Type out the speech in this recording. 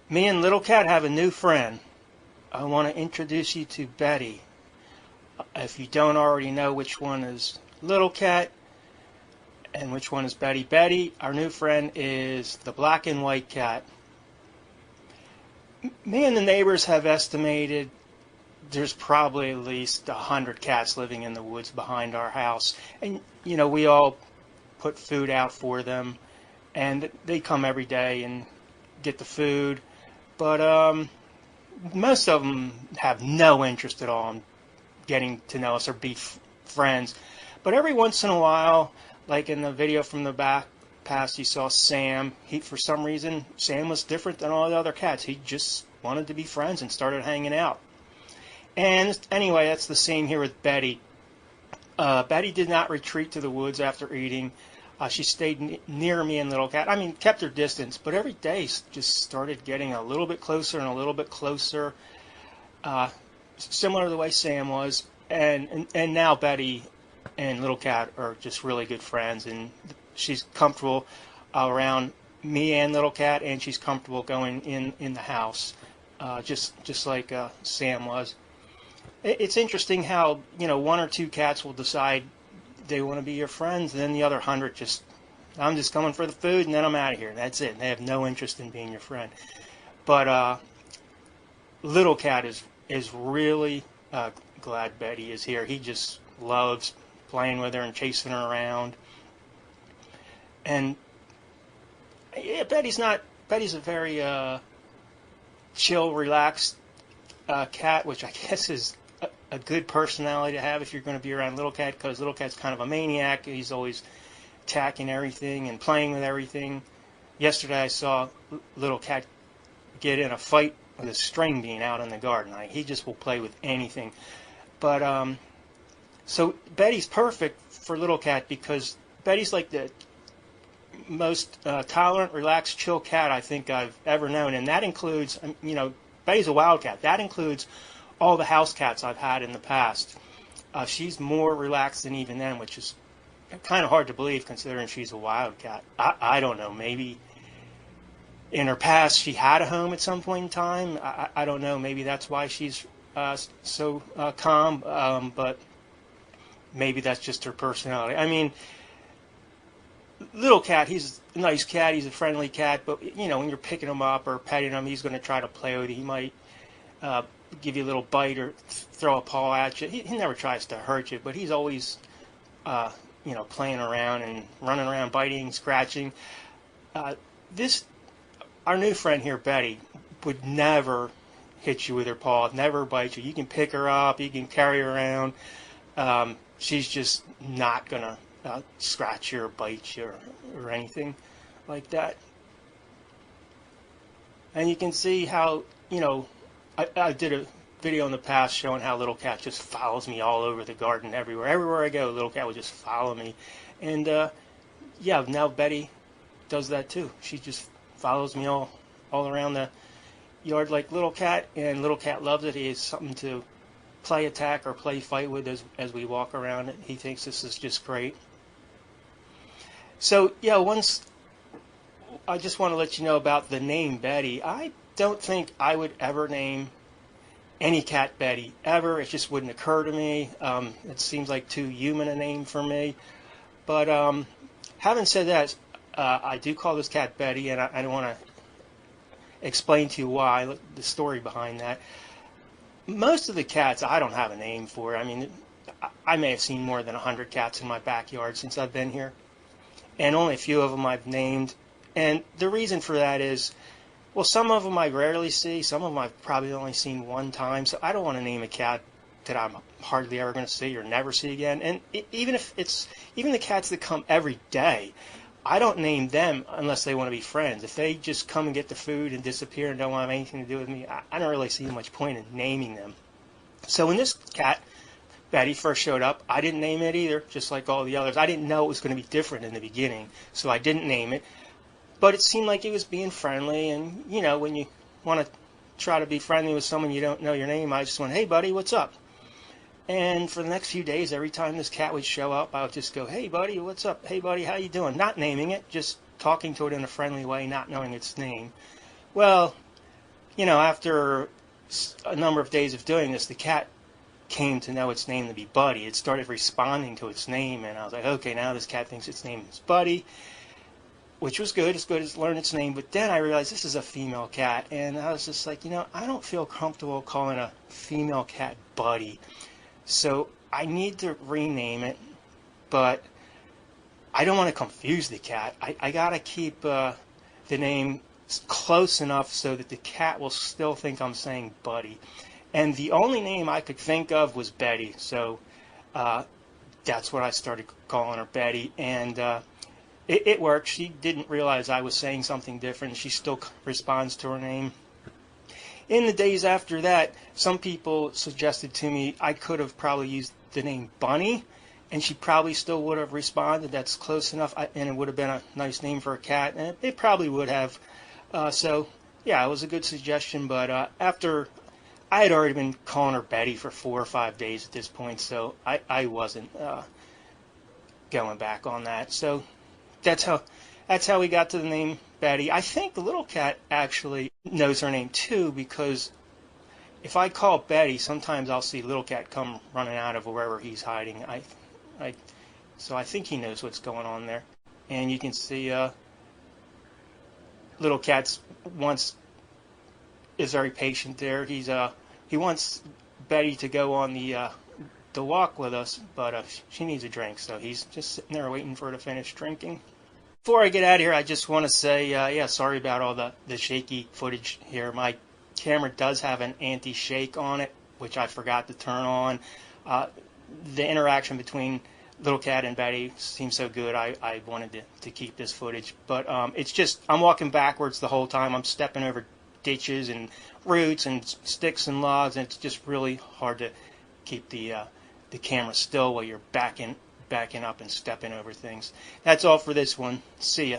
Me and Little Cat have a new friend. I want to introduce you to Betty. If you don't already know which one is Little Cat and which one is Betty, our new friend, is the black and white cat. Me and the neighbors have estimated there's probably at least 100 cats living in the woods behind our house. And, we all put food out for them, and they come every day and get the food. But most of them have no interest at all in getting to know us or be friends. But every once in a while, like in the video from the past, you saw Sam. For some reason, Sam was different than all the other cats. He just wanted to be friends and started hanging out. And anyway, that's the same here with Betty. Betty did not retreat to the woods after eating. She stayed near me and Little Cat. I mean, kept her distance, but every day just started getting a little bit closer and a little bit closer, similar to the way Sam was. And now Betty and Little Cat are just really good friends, and she's comfortable around me and Little Cat, and she's comfortable going in the house, just like Sam was. It's interesting how, one or two cats will decide they want to be your friends, and then the other 100 I'm just coming for the food, and then I'm out of here. That's it. They have no interest in being your friend. But Little Cat is really glad Betty is here. He just loves playing with her and chasing her around. And yeah, Betty's a very chill, relaxed cat, which I guess is a good personality to have if you're going to be around Little Cat, because Little Cat's kind of a maniac. He's always attacking everything and playing with everything. Yesterday I saw Little Cat get in a fight with a string bean out in the garden. He just will play with anything. But so Betty's perfect for Little Cat because Betty's like the most tolerant, relaxed, chill cat I think I've ever known, and that includes, Betty's a wild cat. That includes all the house cats I've had in the past. She's more relaxed than even them, which is kind of hard to believe considering she's a wild cat. I don't know, maybe in her past she had a home at some point in time. I don't know, maybe that's why she's so calm, but maybe that's just her personality. I mean, Little Cat, he's a nice cat, he's a friendly cat, but when you're picking him up or petting him, he's going to try to play with you. He might give you a little bite or throw a paw at you. He never tries to hurt you, but he's always playing around and running around, biting, scratching. Our new friend here, Betty, would never hit you with her paw, never bite you. You can pick her up, you can carry her around. She's just not gonna scratch you or bite you or anything like that. And you can see how, I did a video in the past showing how Little Cat just follows me all over the garden, everywhere. Everywhere I go, Little Cat would just follow me. And yeah, now Betty does that too. She just follows me all around the yard like Little Cat, and Little Cat loves it. He has something to play attack or play fight with as we walk around it. He thinks this is just great. So yeah, I just want to let you know about the name Betty. I don't think I would ever name any cat Betty, ever. It just wouldn't occur to me. It seems like too human a name for me. But having said that, I do call this cat Betty, and I want to explain to you why, the story behind that. Most of the cats I don't have a name for. I mean, I may have seen more than 100 cats in my backyard since I've been here, and only a few of them I've named. And the reason for that is, well, some of them I rarely see, some of them I've probably only seen one time, so I don't want to name a cat that I'm hardly ever going to see or never see again. And even the cats that come every day, I don't name them unless they want to be friends. If they just come and get the food and disappear and don't want to have anything to do with me, I don't really see much point in naming them. So when this cat, Betty, first showed up, I didn't name it either, just like all the others. I didn't know it was going to be different in the beginning, so I didn't name it. But it seemed like it was being friendly, and, when you want to try to be friendly with someone you don't know your name, I just went, "Hey, buddy, what's up?" And for the next few days, every time this cat would show up, I would just go, "Hey, buddy, what's up? Hey, buddy, how you doing?" Not naming it, just talking to it in a friendly way, not knowing its name. Well, after a number of days of doing this, the cat came to know its name to be Buddy. It started responding to its name, and I was like, okay, now this cat thinks its name is Buddy, which was good. It's good to learn its name. But then I realized this is a female cat, and I was just like, I don't feel comfortable calling a female cat Buddy. So I need to rename it, but I don't want to confuse the cat. I got to keep the name close enough so that the cat will still think I'm saying Buddy. And the only name I could think of was Betty, so that's what I started calling her, Betty. And it worked. She didn't realize I was saying something different. She still responds to her name. In the days after that, some people suggested to me I could have probably used the name Bunny, and she probably still would have responded. That's close enough, and it would have been a nice name for a cat, and it probably would have. So, yeah, it was a good suggestion, but after I had already been calling her Betty for 4 or 5 days at this point, so I wasn't going back on that. So that's how we got to the name Betty. I think the little cat actually knows her name too, because if I call Betty, sometimes I'll see little cat come running out of wherever he's hiding. So I think he knows what's going on there. And you can see little cat's is very patient there. He wants Betty to go on the walk with us, but she needs a drink, so he's just sitting there waiting for her to finish drinking. Before I get out of here, I just want to say, yeah, sorry about all the shaky footage here. My camera does have an anti-shake on it, which I forgot to turn on. The interaction between Little Cat and Betty seems so good, I wanted to keep this footage. But it's just, I'm walking backwards the whole time. I'm stepping over ditches and roots and sticks and logs, and it's just really hard to keep the camera still while you're backing up and stepping over things. That's all for this one. See ya.